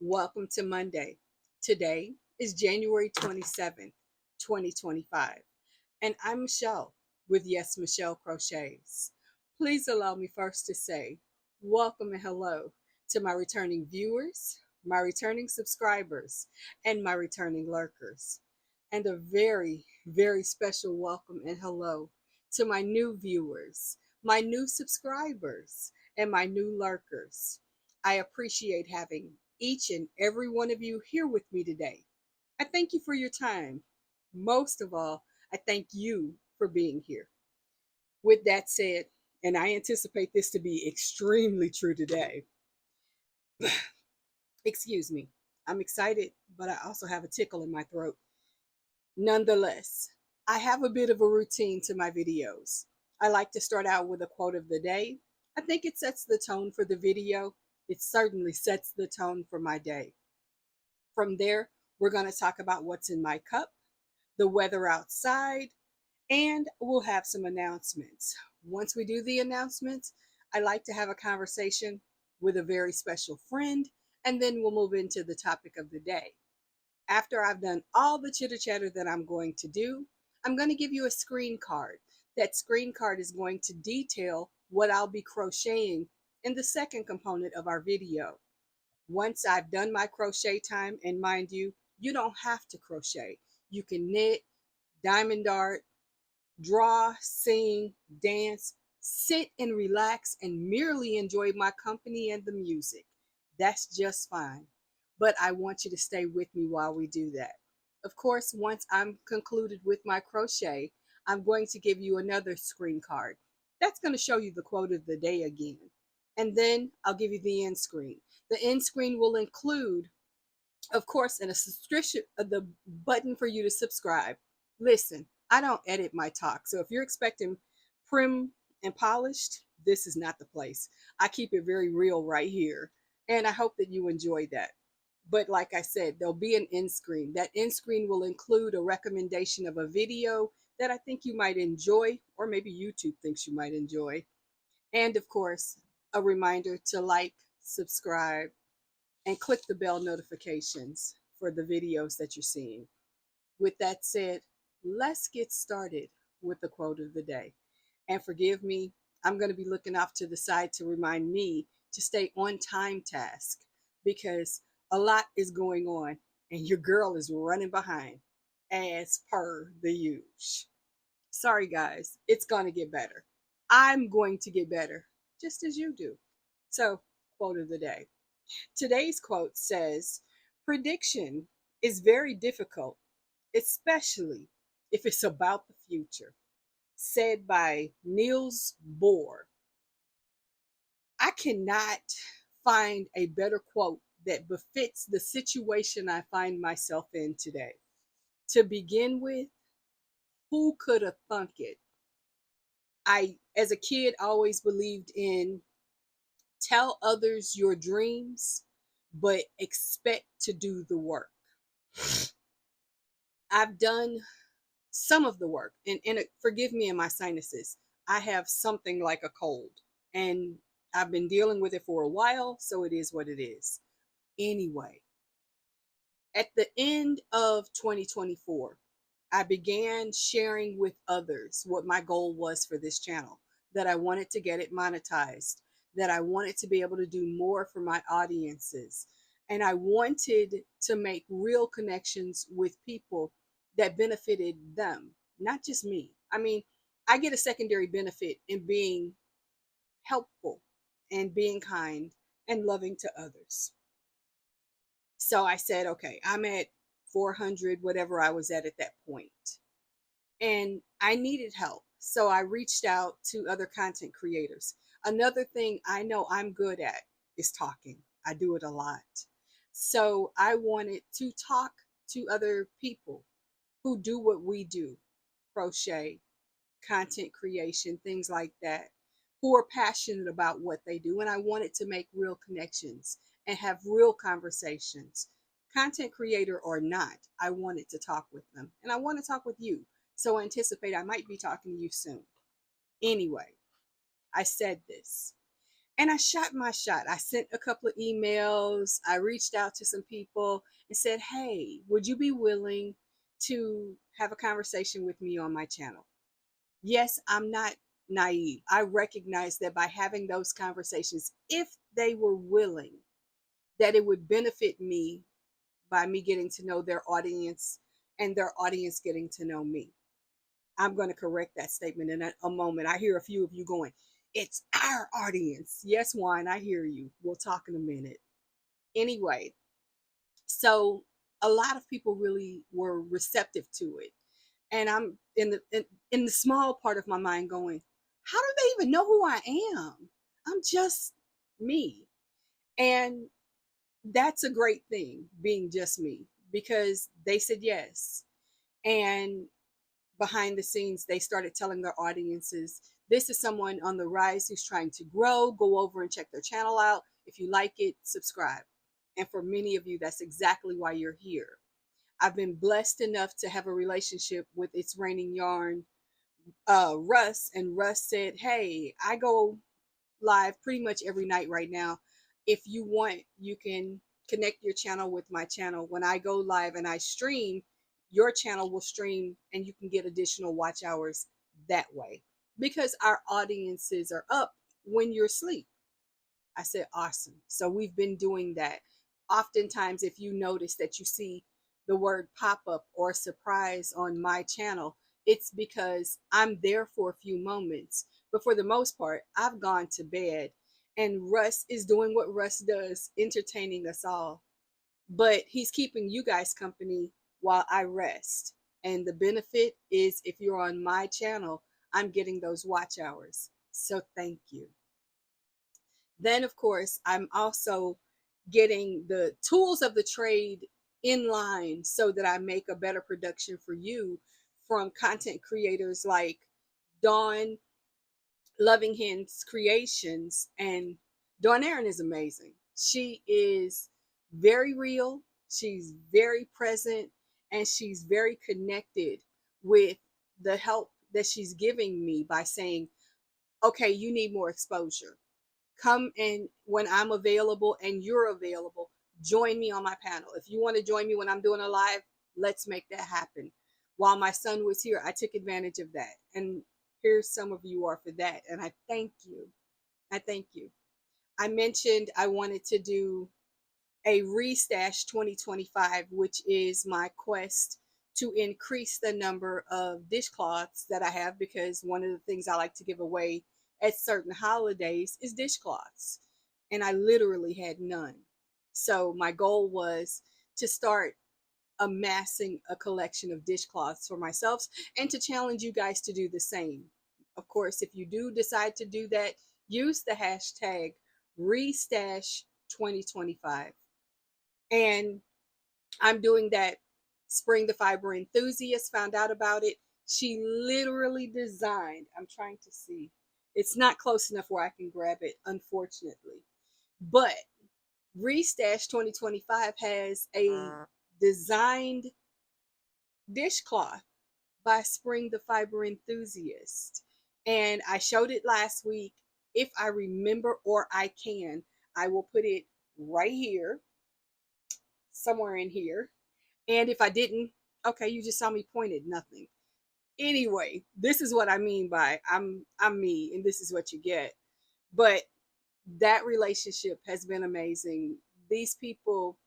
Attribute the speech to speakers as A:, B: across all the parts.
A: Welcome to Monday. Today is January 27th, 2025, and I'm Michelle with Yes Michelle Crochets. Please allow me first to say welcome and hello to my returning viewers, my returning subscribers, and my returning lurkers. And a very, very special welcome and hello to my new viewers, my new subscribers, and my new lurkers. I appreciate having each and every one of you here with me today. I thank you for your time. Most of all, I thank you for being here. With that said, and I anticipate this to be extremely true today, excuse me, I'm excited, but I also have a tickle in my throat. Nonetheless, I have a bit of a routine to my videos. I like to start out with a quote of the day. I think it sets the tone for the video. It certainly sets the tone for my day. From there, we're going to talk about what's in my cup, the weather outside, and we'll have some announcements. Once we do the announcements, I like to have a conversation with a very special friend, and then we'll move into the topic of the day. After I've done all the chitter chatter that I'm going to do, I'm going to give you a screen card. That screen card is going to detail what I'll be crocheting in the second component of our video. Once I've done my crochet time, and mind you, you don't have to crochet. You can knit, diamond dart, draw, sing, dance, sit and relax and merely enjoy my company and the music. That's just fine. But I want you to stay with me while we do that. Of course, once I'm concluded with my crochet, I'm going to give you another screen card. That's going to show you the quote of the day again. And then I'll give you the end screen. The end screen will include, of course, in a subscription, the button for you to subscribe. Listen, I don't edit my talk, so if you're expecting prim and polished, this is not the place. I keep it very real right here, and I hope that you enjoy that. But like I said, there'll be an end screen. That end screen will include a recommendation of a video that I think you might enjoy, or maybe YouTube thinks you might enjoy. And of course, a reminder to like, subscribe, and click the bell notifications for the videos that you're seeing. With that said, let's get started with the quote of the day. And forgive me, I'm going to be looking off to the side to remind me to stay on time task because a lot is going on and your girl is running behind as per the usual. Sorry, guys, it's going to get better. I'm going to get better just as you do. So, quote of the day. Today's quote says, prediction is very difficult, especially if it's about the future. Said by Niels Bohr. I cannot find a better quote that befits the situation I find myself in today. To begin with, who could have thunk it? I, as a kid, always believed in tell others your dreams, but expect to do the work. I've done some of the work, and forgive me and my sinuses. I have something like a cold, and I've been dealing with it for a while, so it is what it is. Anyway, at the end of 2024, I began sharing with others what my goal was for this channel, that I wanted to get it monetized, that I wanted to be able to do more for my audiences, and I wanted to make real connections with people that benefited them, not just me. I mean, I get a secondary benefit in being helpful and being kind and loving to others. So I said, okay, I'm at 400, whatever I was at that point. And I needed help. So I reached out to other content creators. Another thing I know I'm good at is talking. I do it a lot. So I wanted to talk to other people who do what we do, crochet, content creation, things like that, who are passionate about what they do. And I wanted to make real connections and have real conversations. Content creator or not, I wanted to talk with them. And I want to talk with you. So anticipate I might be talking to you soon. Anyway, I said this. And I shot my shot. I sent a couple of emails. I reached out to some people and said, hey, would you be willing to have a conversation with me on my channel? Yes, I'm not naive. I recognize that by having those conversations, if they were willing, that it would benefit me by me getting to know their audience and their audience getting to know me. I'm going to correct that statement in a moment. I hear a few of you going, it's our audience. Yes, Juan, I hear you. We'll talk in a minute. Anyway, so a lot of people really were receptive to it. And I'm in the small part of my mind going, how do they even know who I am? I'm just me. And that's a great thing, being just me, because they said yes. And behind the scenes, they started telling their audiences, this is someone on the rise who's trying to grow. Go over and check their channel out. If you like it, subscribe. And for many of you, that's exactly why you're here. I've been blessed enough to have a relationship with It's Raining Yarn, Russ, and Russ said, hey, I go live pretty much every night right now. If you want, you can connect your channel with my channel. When I go live and I stream, your channel will stream and you can get additional watch hours that way, because our audiences are up when you're asleep. I said, awesome. So we've been doing that. Oftentimes, if you notice that you see the word pop up or surprise on my channel, it's because I'm there for a few moments. But for the most part, I've gone to bed and Russ is doing what Russ does, entertaining us all. But he's keeping you guys company while I rest. And the benefit is, if you're on my channel, I'm getting those watch hours. So thank you. Then, of course, I'm also getting the tools of the trade in line so that I make a better production for you from content creators like Dawn Loving Hands Creations. And Dawn Aaron is amazing. She is very real, she's very present, and she's very connected with the help that she's giving me by saying, okay, you need more exposure. Come and when I'm available and you're available, join me on my panel. If you want to join me when I'm doing a live, let's make that happen. While my son was here, I took advantage of that. And here's some of you are for that. And I thank you. I thank you. I mentioned I wanted to do a Restash 2025, which is my quest to increase the number of dishcloths that I have, because one of the things I like to give away at certain holidays is dishcloths. And I literally had none. So my goal was to start amassing a collection of dishcloths for myself and to challenge you guys to do the same. Of course, if you do decide to do that, use the hashtag Restash 2025. And I'm doing that. Spring the Fiber Enthusiast found out about it. She literally designed, I'm trying to see, it's not close enough where I can grab it, unfortunately. But Restash 2025 has a designed dishcloth by Spring the Fiber Enthusiast. And I showed it last week. If I remember, or I can, I will put it right here, somewhere in here. And if I didn't, okay, you just saw me pointed, nothing. Anyway, this is what I mean by I'm me and this is what you get. But that relationship has been amazing. These people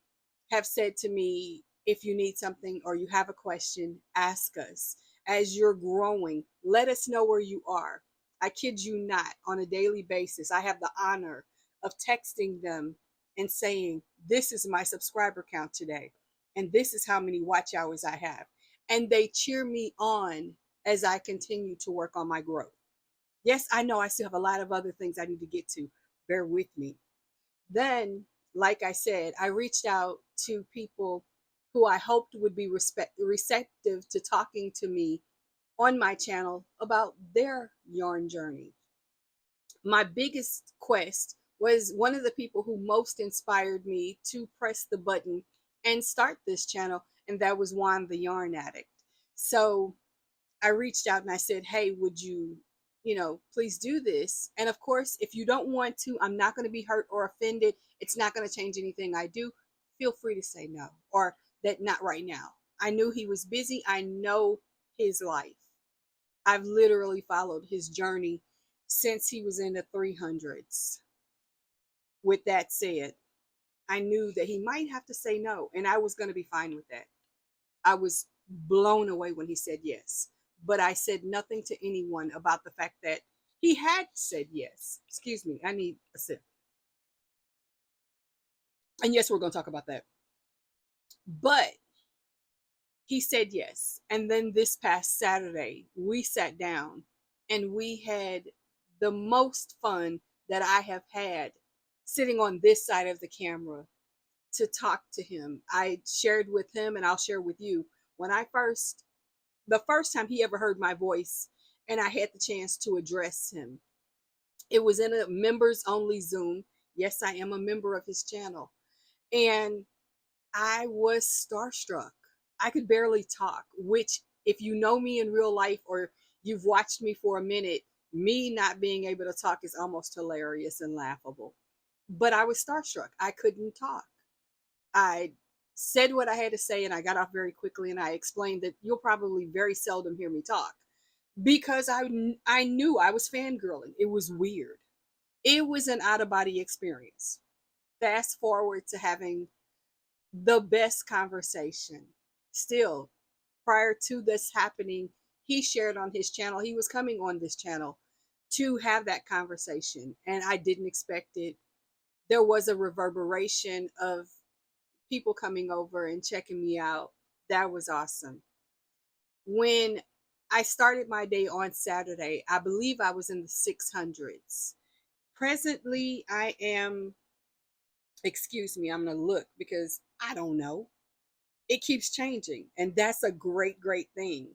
A: have said to me, if you need something or you have a question, ask us. As you're growing, let us know where you are. I kid you not, on a daily basis, I have the honor of texting them and saying, this is my subscriber count today, and this is how many watch hours I have. And they cheer me on as I continue to work on my growth. Yes, I know I still have a lot of other things I need to get to. Bear with me. Then, like I said, I reached out to people who I hoped would be receptive to talking to me on my channel about their yarn journey. My biggest quest was one of the people who most inspired me to press the button and start this channel, and that was Juan the Yarn Addict. So I reached out and I said, hey, would you please do this. And of course, if you don't want to, I'm not going to be hurt or offended. It's not going to change anything I do. Feel free to say no, or that not right now. I knew he was busy. I know his life. I've literally followed his journey since he was in the 300s. With that said, I knew that he might have to say no, and I was going to be fine with that. I was blown away when he said yes, but I said nothing to anyone about the fact that he had said yes. Excuse me, I need a sip. And yes, we're going to talk about that. But he said yes. And then this past Saturday, we sat down and we had the most fun that I have had sitting on this side of the camera to talk to him. I shared with him, and I'll share with you, when the first time he ever heard my voice and I had the chance to address him, it was in a members only Zoom. Yes, I am a member of his channel. And I was starstruck. I could barely talk, which, if you know me in real life or you've watched me for a minute, me not being able to talk is almost hilarious and laughable. But I was starstruck. I couldn't talk. I said what I had to say and I got off very quickly, and I explained that you'll probably very seldom hear me talk because I knew I was fangirling. It was weird. It was an out of body experience. Fast forward to having the best conversation. Still, prior to this happening, he shared on his channel, he was coming on this channel to have that conversation, and I didn't expect it. There was a reverberation of people coming over and checking me out. That was awesome. When I started my day on Saturday, I believe I was in the 600s. Presently, I am, excuse me, I'm going to look because I don't know. It keeps changing, and that's a great, great thing.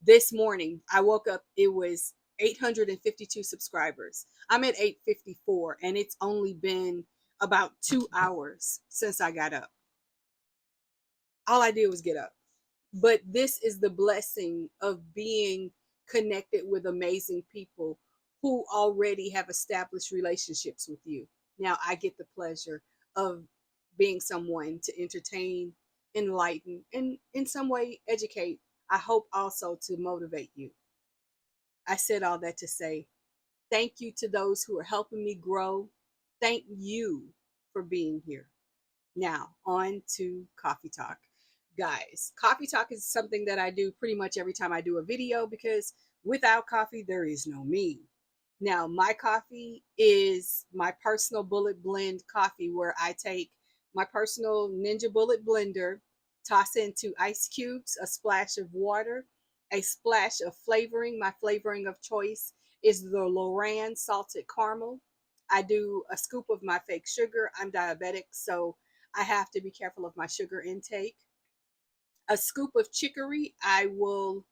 A: This morning, I woke up, it was 852 subscribers. I'm at 854, and it's only been about 2 hours since I got up. All I did was get up. But this is the blessing of being connected with amazing people who already have established relationships with you. Now I get the pleasure of being someone to entertain, enlighten, and in some way educate. I hope also to motivate you. I said all that to say thank you to those who are helping me grow. Thank you for being here. Now, on to Coffee Talk. Guys, Coffee Talk is something that I do pretty much every time I do a video, because without coffee, there is no me. Now, my coffee is my personal bullet blend coffee, where I take my personal Ninja Bullet blender, toss into ice cubes, a splash of water, a splash of flavoring. My flavoring of choice is the Loran salted caramel. I do a scoop of my fake sugar. I'm diabetic, so I have to be careful of my sugar intake. A scoop of chicory. I will,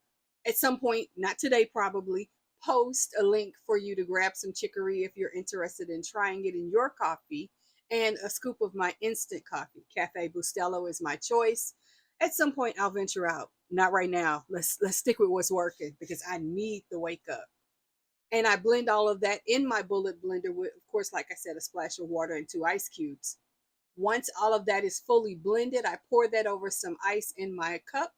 A: at some point, not today probably, post a link for you to grab some chicory if you're interested in trying it in your coffee. And a scoop of my instant coffee. Cafe Bustelo is my choice. At some point, I'll venture out. Not right now. Let's stick with what's working, because I need the wake up. And I blend all of that in my bullet blender with, of course, like I said, a splash of water and 2 ice cubes. Once all of that is fully blended, I pour that over some ice in my cup.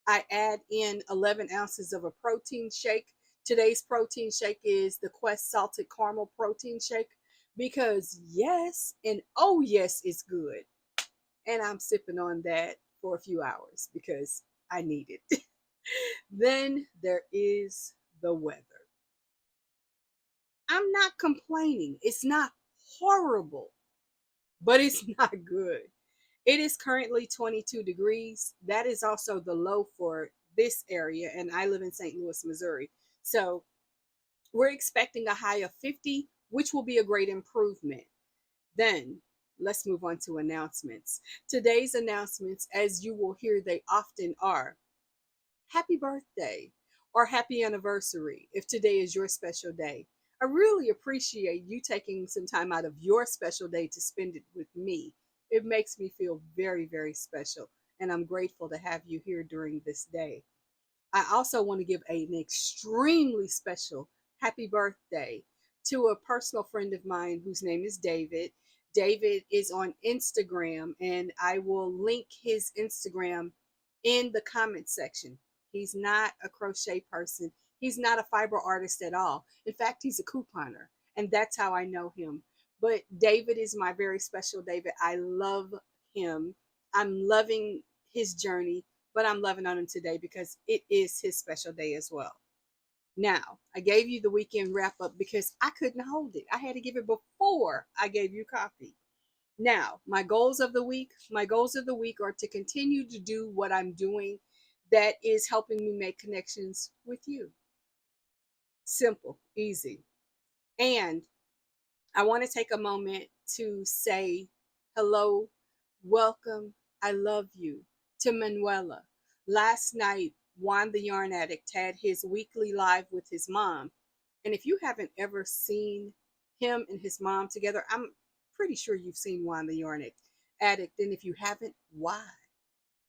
A: I add in 11 ounces of a protein shake. Today's protein shake is the Quest Salted Caramel Protein Shake, because yes, and oh yes, it's good. And I'm sipping on that for a few hours because I need it. Then there is the weather. I'm not complaining. It's not horrible, but it's not good. It is currently 22 degrees. That is also the low for this area, and I live in St. Louis, Missouri. So we're expecting a high of 50, which will be a great improvement. Then let's move on to announcements. Today's announcements, as you will hear, they often are happy birthday or happy anniversary if today is your special day. I really appreciate you taking some time out of your special day to spend it with me. It makes me feel very, very special, and I'm grateful to have you here during this day. I also want to give an extremely special happy birthday to a personal friend of mine whose name is David. David is on Instagram, and I will link his Instagram in the comment section. He's not a crochet person. He's not a fiber artist at all. In fact, he's a couponer, and that's how I know him. But David is my very special David. I love him. I'm loving his journey, but I'm loving on him today because it is his special day as well. Now, I gave you the weekend wrap up because I couldn't hold it. I had to give it before I gave you coffee. Now, my goals of the week are to continue to do what I'm doing that is helping me make connections with you. Simple, easy. And I want to take a moment to say hello, welcome, I love you to Manuela. Last night, Juan the Yarn Addict had his weekly live with his mom. And if you haven't ever seen him and his mom together, I'm pretty sure you've seen Juan the Yarn Addict. And if you haven't, why?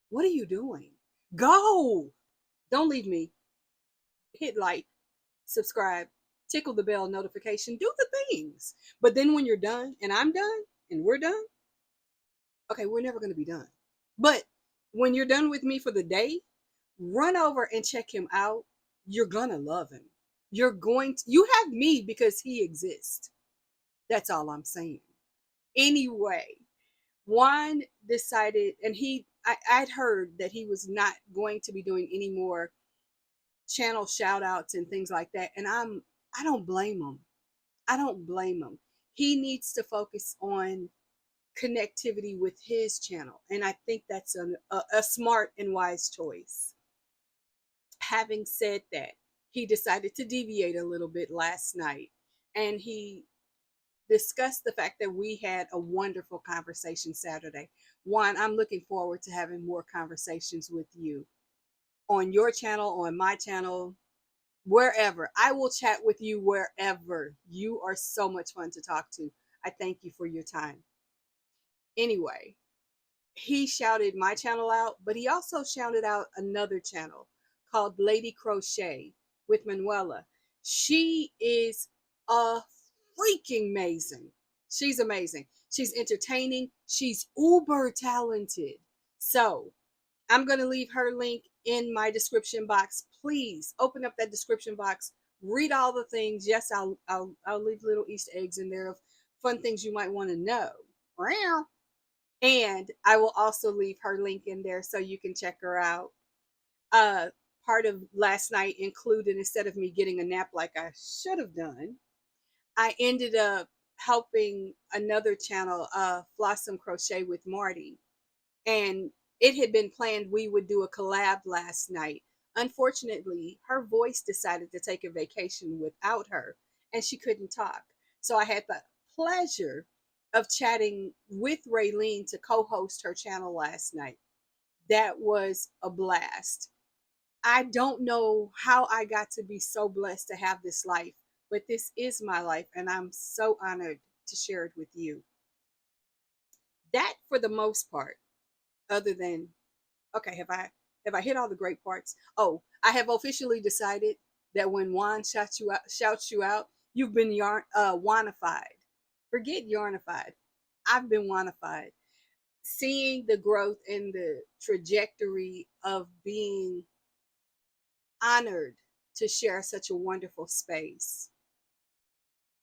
A: What are you doing? Go! Don't leave me. Hit like, subscribe, tickle the bell notification, do the things. But then when you're done and I'm done and we're done, okay, we're never going to be done. But when you're done with me for the day, run over and check him out. You're going to love him. You have me because he exists. That's all I'm saying. Anyway, Juan decided, and I'd heard that he was not going to be doing any more channel shout outs and things like that. And I don't blame him. I don't blame him. He needs to focus on connectivity with his channel. And I think that's a smart and wise choice. Having said that, he decided to deviate a little bit last night, and he discussed the fact that we had a wonderful conversation Saturday. Juan, I'm looking forward to having more conversations with you on your channel, on my channel, wherever. I will chat with you wherever. You are so much fun to talk to. I thank you for your time. Anyway, he shouted my channel out, but he also shouted out another channel called Lady Crochet with Manuela. She is a freaking amazing. She's amazing. She's entertaining. She's uber talented. So I'm going to leave her link in my description box. Please open up that description box. Read all the things. Yes, I'll leave little Easter eggs in there of fun things you might want to know. And I will also leave her link in there so you can check her out. Part of last night included, instead of me getting a nap like I should have done, I ended up helping another channel, Flossom Crochet with Marty. And it had been planned we would do a collab last night. Unfortunately, her voice decided to take a vacation without her, and she couldn't talk. So I had the pleasure of chatting with Raylene to co-host her channel last night. That was a blast. I don't know how I got to be so blessed to have this life, but this is my life, and I'm so honored to share it with you. That, for the most part, other than, okay, have I hit all the great parts? Oh, I have officially decided that when Juan shouts you out, you've been Juanified. Forget yarnified. I've been Juanified. Seeing the growth and the trajectory of being honored to share such a wonderful space.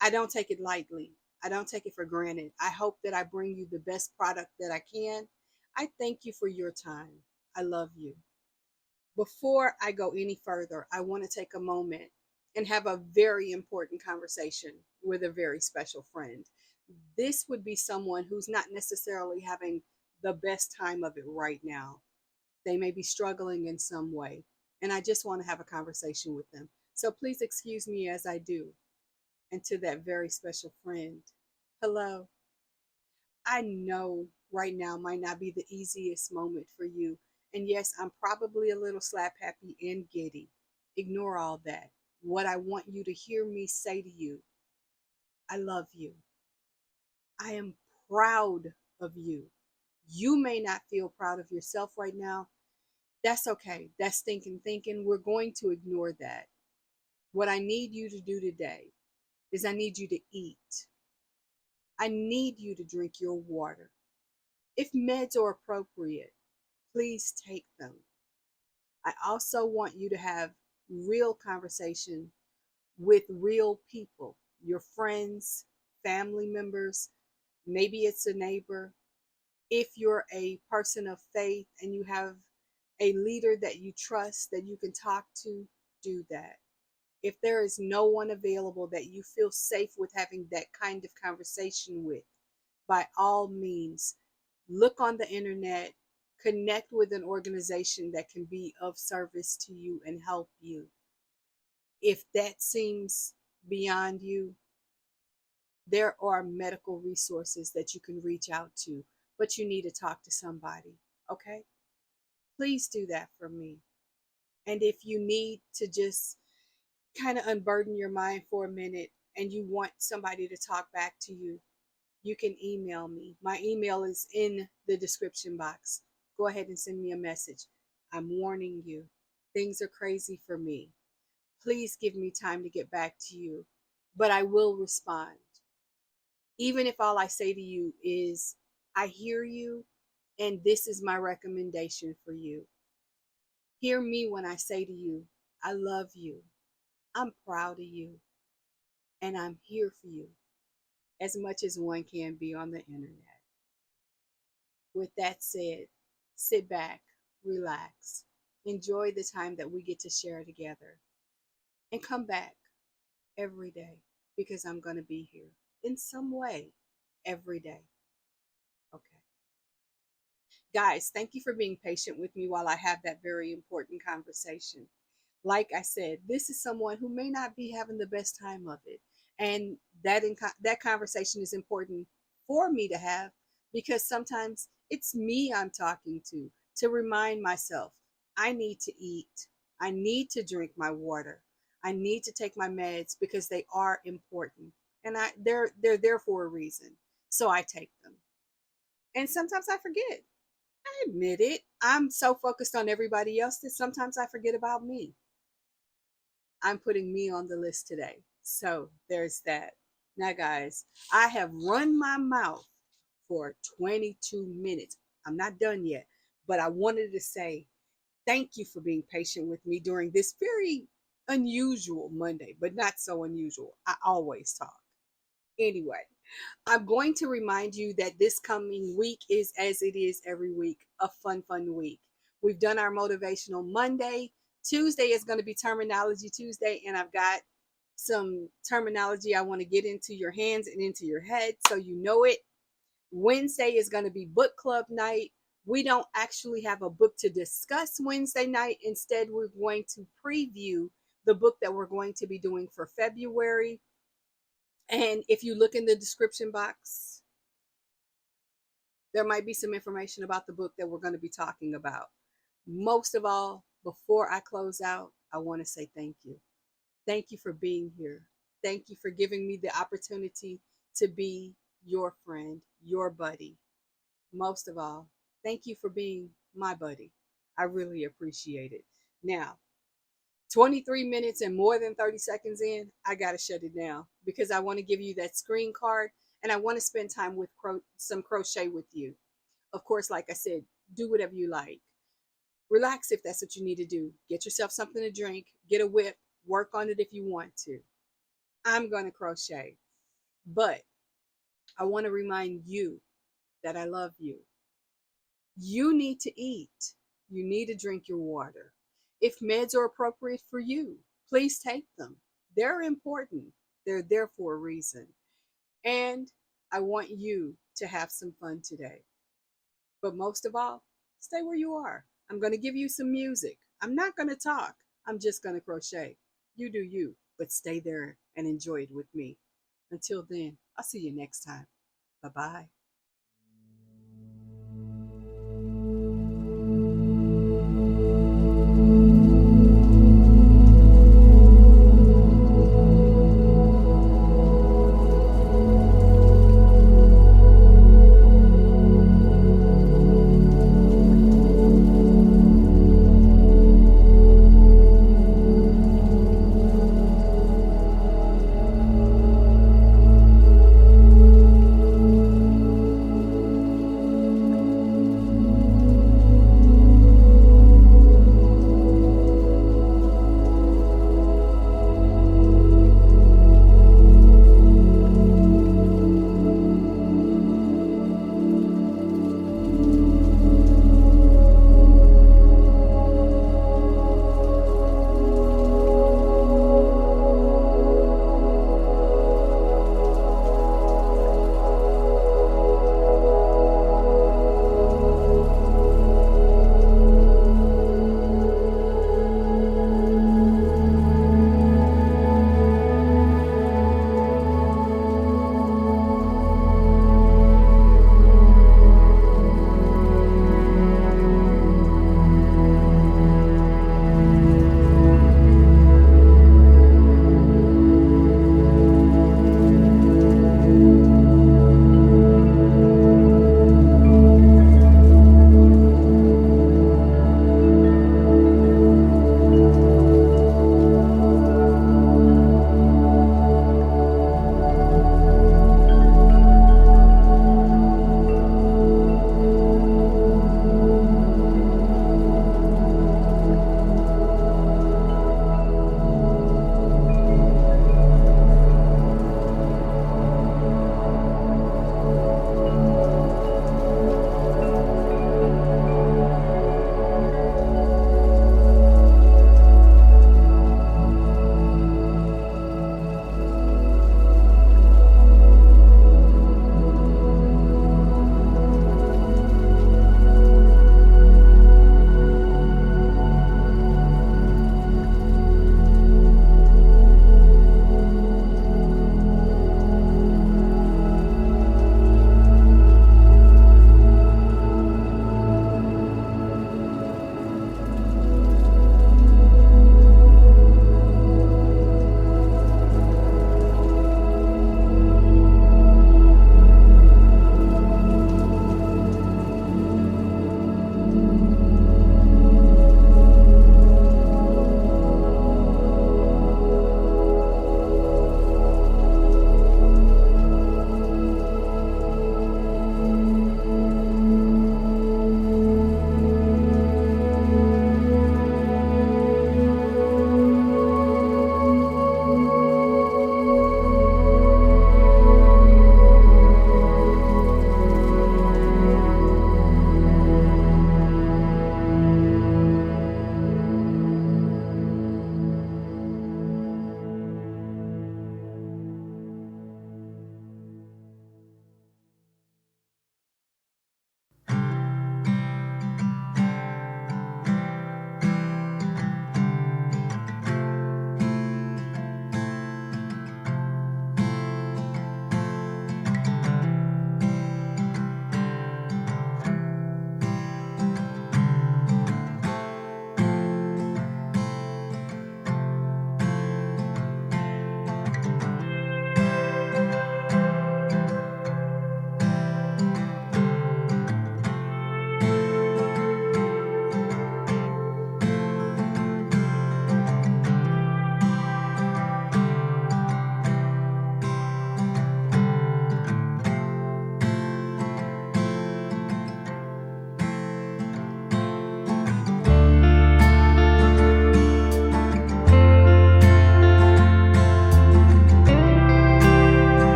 A: I don't take it lightly. I don't take it for granted. I hope that I bring you the best product that I can. I thank you for your time. I love you. Before I go any further, I want to take a moment and have a very important conversation with a very special friend. This would be someone who's not necessarily having the best time of it right now. They may be struggling in some way, and I just want to have a conversation with them. So please excuse me as I do. And to that very special friend, hello. I know right now might not be the easiest moment for you. And yes, I'm probably a little slap happy and giddy. Ignore all that. What I want you to hear me say to you, I love you. I am proud of you. You may not feel proud of yourself right now. That's okay. That's thinking. We're going to ignore that. What I need you to do today is I need you to eat. I need you to drink your water. If meds are appropriate, please take them. I also want you to have real conversation with real people, your friends, family members, maybe it's a neighbor. If you're a person of faith and you have a leader that you trust that you can talk to, do that. If there is no one available that you feel safe with having that kind of conversation with, by all means, look on the internet, connect with an organization that can be of service to you and help you. If that seems beyond you, there are medical resources that you can reach out to, but you need to talk to somebody, okay? Please do that for me. And if you need to just kind of unburden your mind for a minute and you want somebody to talk back to you, you can email me. My email is in the description box. Go ahead and send me a message. I'm warning you, things are crazy for me. Please give me time to get back to you, but I will respond. Even if all I say to you is, I hear you, and this is my recommendation for you. Hear me when I say to you, I love you, I'm proud of you, and I'm here for you as much as one can be on the internet. With that said, sit back, relax, enjoy the time that we get to share together, and come back every day because I'm going to be here in some way every day. Okay. Guys, thank you for being patient with me while I have that very important conversation. Like I said, this is someone who may not be having the best time of it. And that conversation is important for me to have because sometimes it's me I'm talking to remind myself I need to eat. I need to drink my water. I need to take my meds because they are important. And they're there for a reason. So I take them. And sometimes I forget. I admit it. I'm so focused on everybody else that sometimes I forget about me. I'm putting me on the list today. So there's that. Now, guys, I have run my mouth for 22 minutes. I'm not done yet, but I wanted to say thank you for being patient with me during this very unusual Monday, but not so unusual. I always talk. Anyway, I'm going to remind you that this coming week is, as it is every week, a fun week. We've done our motivational Monday. Tuesday is going to be terminology Tuesday, and I've got some terminology I want to get into your hands and into your head so you know it. Wednesday is going to be book club night. We don't actually have a book to discuss Wednesday night. Instead, we're going to preview the book that we're going to be doing for February. And if you look in the description box, there might be some information about the book that we're going to be talking about. Most of all, before I close out, I want to say thank you. Thank you for being here. Thank you for giving me the opportunity to be your friend, your buddy. Most of all, thank you for being my buddy. I really appreciate it. Now, 23 minutes and more than 30 seconds in, I got to shut it down because I want to give you that screen card and I want to spend time with some crochet with you. Of course, like I said, do whatever you like. Relax if that's what you need to do. Get yourself something to drink, get a whip, work on it if you want to. I'm going to crochet, but I want to remind you that I love you. You need to eat. You need to drink your water. If meds are appropriate for you, please take them. They're important. They're there for a reason. And I want you to have some fun today. But most of all, stay where you are. I'm going to give you some music. I'm not going to talk. I'm just going to crochet. You do you, but stay there and enjoy it with me. Until then, I'll see you next time. Bye-bye.